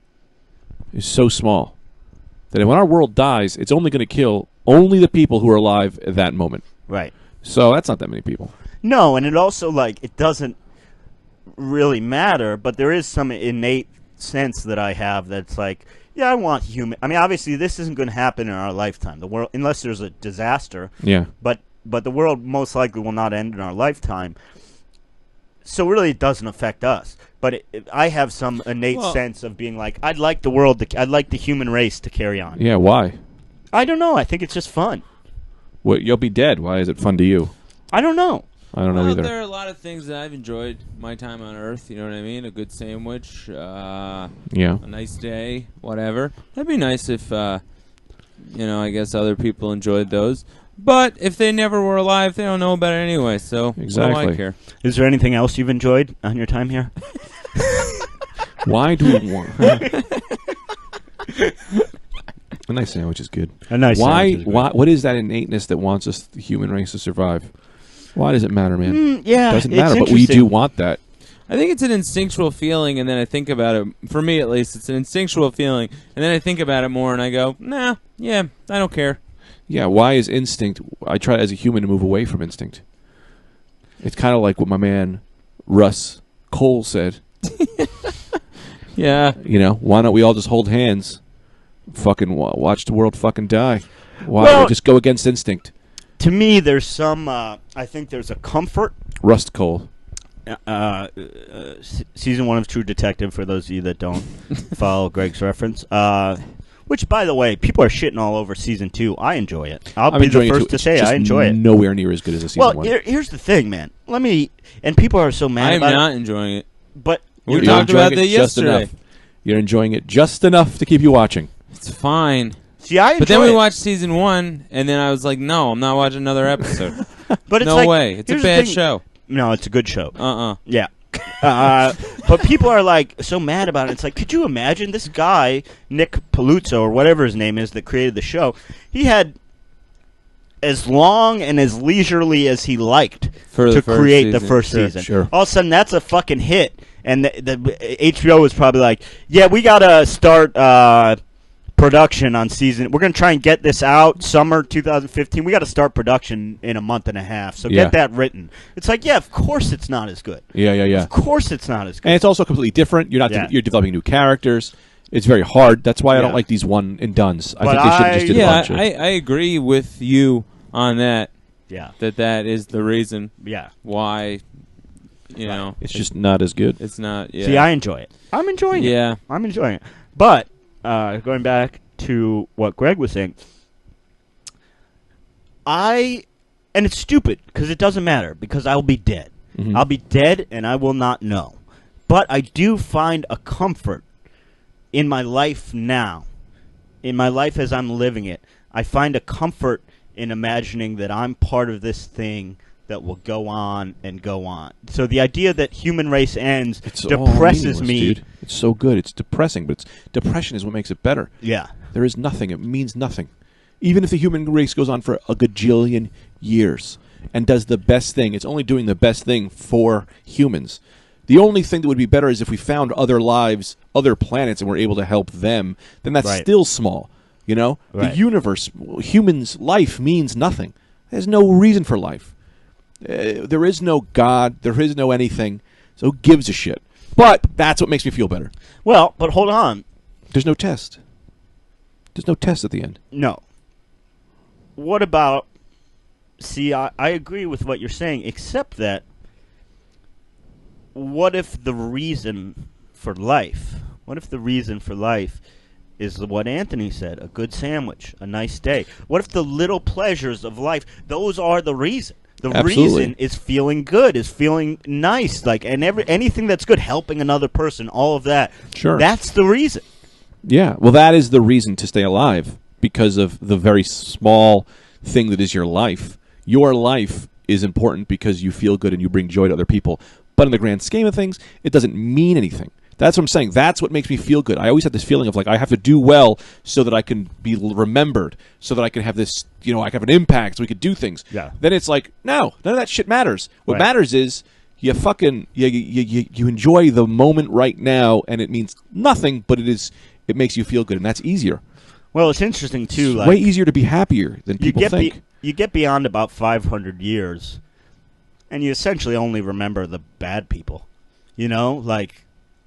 is so small that when our world dies, it's only going to kill only the people who are alive at that moment. Right. So that's not that many people. No, and it also, it doesn't really matter, but there is some innate sense that I have that's like, yeah, I want human. I mean, obviously, this isn't going to happen in our lifetime. The world, unless there's a disaster. Yeah. But the world most likely will not end in our lifetime. So really, it doesn't affect us. But I have some innate sense of being like, I'd like the world, I'd like the human race to carry on. Yeah, why? I don't know. I think it's just fun. Well, you'll be dead. Why is it fun to you? I don't know. I don't know either. There are a lot of things that I've enjoyed my time on Earth. You know what I mean? A good sandwich, a nice day, whatever. That'd be nice if, I guess other people enjoyed those. But if they never were alive, they don't know about it anyway. So exactly. What do I care? Is there anything else you've enjoyed on your time here? Why do we want? A nice sandwich is good. A nice sandwich is good. Why? What is that innateness that wants us, the human race, to survive? Why does it matter, man? Yeah, it doesn't matter, but we do want that. I think it's an instinctual feeling, and then I think about it. For me, at least, it's an instinctual feeling, and then I think about it more, and I go, I don't care. Yeah, why is instinct? I try as a human to move away from instinct. It's kind of like what my man Russ Cole said. Yeah. Why don't we all just hold hands? Fucking watch the world fucking die. Why don't we just go against instinct? To me, there's some, I think there's a comfort. Rust Cole. Season 1 of True Detective, for those of you that don't follow Greg's reference. Which, by the way, people are shitting all over Season 2. I enjoy it. I'll be the first to say I enjoy it. Nowhere near as good as a Season 1. Well, here's the thing, man. And people are so mad about it. I'm not enjoying it. But we talked about that yesterday. You're enjoying it just enough to keep you watching. It's fine. See, I enjoy it. But then we watched Season 1, and then I was like, no, I'm not watching another episode. But it's no way. It's a bad show. No, it's a good show. Yeah. But people are like so mad about it. It's like, could you imagine this guy, Nick Paluzzo or whatever his name is that created the show? He had as long and as leisurely as he liked to create the first season. Sure. All of a sudden, that's a fucking hit. And the HBO was probably like, yeah, we got to start production on season. We're going to try and get this out summer 2015. We got to start production in a month and a half. So get that written. It's like, yeah, of course it's not as good. Yeah. Of course it's not as good. And it's also completely different. You're not. You're developing new characters. It's very hard. That's why I don't like these one and dones. I think they should have just did a bunch of. I agree with you on that. Yeah. That is the reason. Yeah. Why. It's just not as good. It's not. Yeah. See, I enjoy it. I'm enjoying it. Yeah. I'm enjoying it. But going back to what Greg was saying, and it's stupid because it doesn't matter because I'll be dead. Mm-hmm. I'll be dead and I will not know. But I do find a comfort in my life now, in my life as I'm living it. I find a comfort in imagining that I'm part of this thing that will go on and go on. So the idea that human race ends depresses me. Dude. It's so good. It's depressing, but depression is what makes it better. Yeah. There is nothing. It means nothing. Even if the human race goes on for a gajillion years and does the best thing, it's only doing the best thing for humans. The only thing that would be better is if we found other lives, other planets, and were able to help them. Then that's still small. Right. The universe, humans' life means nothing. There's no reason for life. There is no God. There is no anything. So who gives a shit? But that's what makes me feel better. Well, but hold on. There's no test. There's no test at the end. No. What about... See, I agree with what you're saying, except that what if the reason for life is what Anthony said, a good sandwich, a nice day? What if the little pleasures of life, those are the reason? The reason is feeling good, is feeling nice, and anything that's good, helping another person, all of that. Sure. That's the reason. Yeah, well, that is the reason to stay alive, because of the very small thing that is your life. Your life is important because you feel good and you bring joy to other people. But in the grand scheme of things, it doesn't mean anything. That's what I'm saying. That's what makes me feel good. I always have this feeling of I have to do well so that I can be remembered, so that I can have this, I can have an impact, so we could do things. Yeah. Then it's like, no, none of that shit matters. What matters is you fucking you enjoy the moment right now, and it means nothing, but it makes you feel good, and that's easier. Well, it's interesting too. It's way easier to be happier than people think. You get beyond about 500 years, and you essentially only remember the bad people.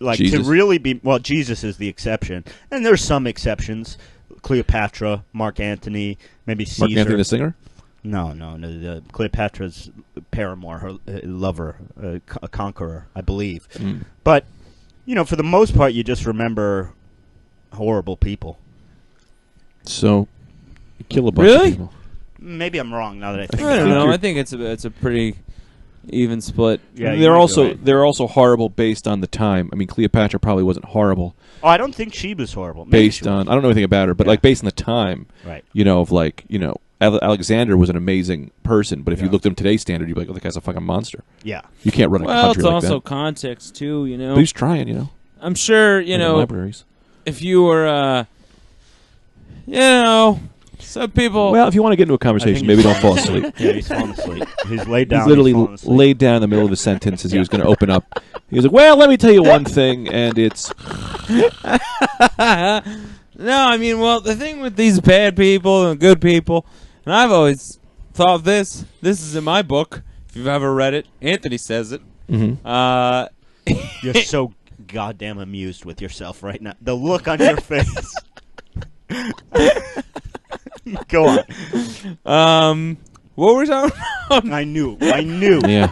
like Jesus. to really be. Well, Jesus is the exception, and there's some exceptions. Cleopatra, Mark Antony, maybe Caesar. Mark Anthony the singer? No. Cleopatra's paramour, her lover, a conqueror, I believe. But for the most part, you just remember horrible people. So, you kill a bunch of people. Maybe I'm wrong now that I think. I don't know. I think it's a pretty even split. Yeah, they're also horrible based on the time. I mean, Cleopatra probably wasn't horrible. Oh, I don't think she was horrible. Maybe based on I don't know anything about her, but like based on the time, right? Alexander was an amazing person, but if you looked at him today's standard, you'd be like, "Oh, the guy's a fucking monster." Yeah, you can't run a country like that. Well, it's also context too, But he's trying, I'm sure, libraries. If you were, some people. Well, if you want to get into a conversation, maybe don't fall asleep. Yeah, he's falling asleep. He's laid down. He's literally laid down in the middle of a sentence as he was going to open up. He was like, "Well, let me tell you one thing," and it's. No, I mean, the thing with these bad people and good people, and I've always thought this is in my book. If you've ever read it, Anthony says it. Mm-hmm. You're so goddamn amused with yourself right now. The look on your face. Go on. What were we talking about? I knew. Yeah.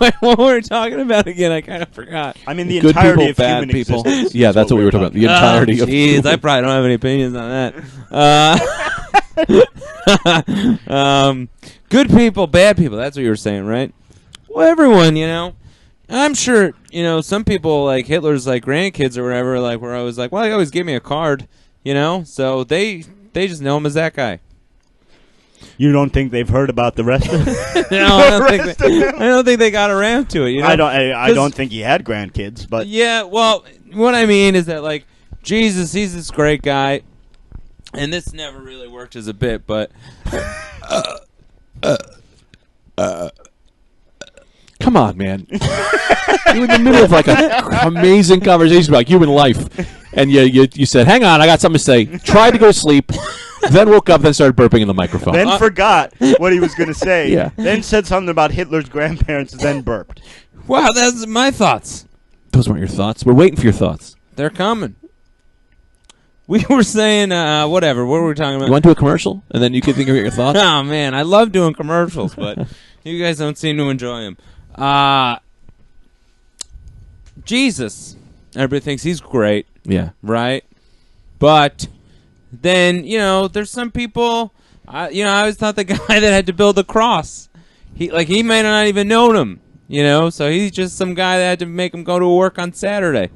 Wait, what were we talking about again? I kind of forgot. I mean, the good entirety people, of bad human people. existence. Yeah, that's what we were talking about. The entirety of. Jeez, I probably don't have any opinions on that. Good people, bad people. That's what you were saying, right? Well, everyone, I'm sure, some people like Hitler's like grandkids or whatever, like where I was like, well, he always gave me a card, so they just know him as that guy. You don't think they've heard about the rest of it? No, I don't think they got around to it. I don't think he had grandkids, but yeah. Well, what I mean is that like Jesus, he's this great guy, and this never really worked as a bit, but come on, man! You're in the middle of like an amazing conversation about human life, and you said, "Hang on, I got something to say." Tried to go to sleep. Then woke up, then started burping in the microphone. Then forgot what he was going to say. Yeah. Then said something about Hitler's grandparents, then burped. Wow, that's my thoughts. Those weren't your thoughts. We're waiting for your thoughts. They're coming. We were saying, whatever. What were we talking about? You want to do a commercial, and then you can think of your thoughts? Oh, man, I love doing commercials, but you guys don't seem to enjoy them. Jesus. Everybody thinks he's great. Yeah. Right? But... then, there's some people, I always thought the guy that had to build the cross, he may not even known him, so he's just some guy that had to make him go to work on Saturday.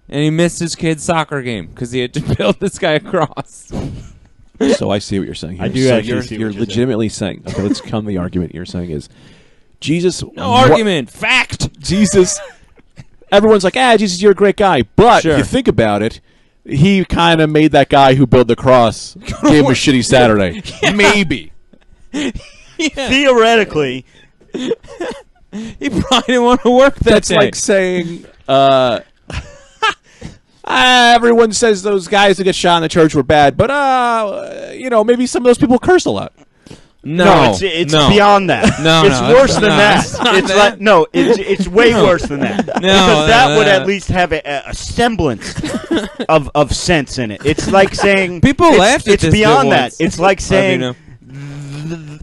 And he missed his kid's soccer game because he had to build this guy a cross. So I see what you're saying here. I do so actually see what you're legitimately saying. Okay, let's come to the argument you're saying is, Jesus... No argument. Fact. Jesus... Everyone's like, Jesus, you're a great guy. But if you think about it, he kind of made that guy who built the cross gave him a shitty Saturday. Maybe. Yeah. Theoretically. He probably didn't want to work that day. That's like saying, everyone says those guys that get shot in the church were bad, but, maybe some of those people cursed a lot. No, it's beyond that. It's worse than that. It's way worse than that. Because that would at least have a semblance of sense in it. It's like saying people laughed at this. It's beyond that. Once. It's like saying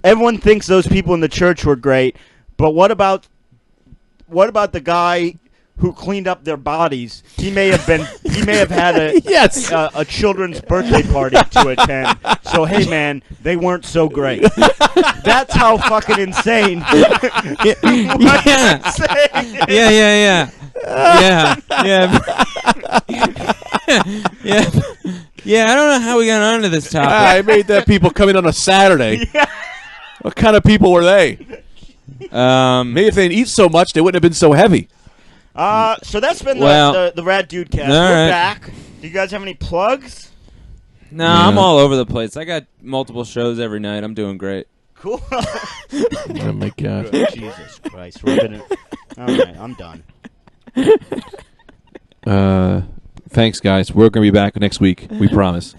everyone thinks those people in the church were great, but what about the guy who cleaned up their bodies? He may have had a children's birthday party to attend. So hey man, they weren't so great. That's how fucking insane. Yeah, I don't know how we got onto this topic. I made that people come in on a Saturday. Yeah. What kind of people were they? Maybe if they didn't eat so much, they wouldn't have been so heavy. So that's been the Rad Dudecast. We're back. Do you guys have any plugs? No, I'm all over the place. I got multiple shows every night. I'm doing great. Cool. Oh my God. Good. Jesus Christ. All right, I'm done. Thanks, guys. We're going to be back next week. We promise.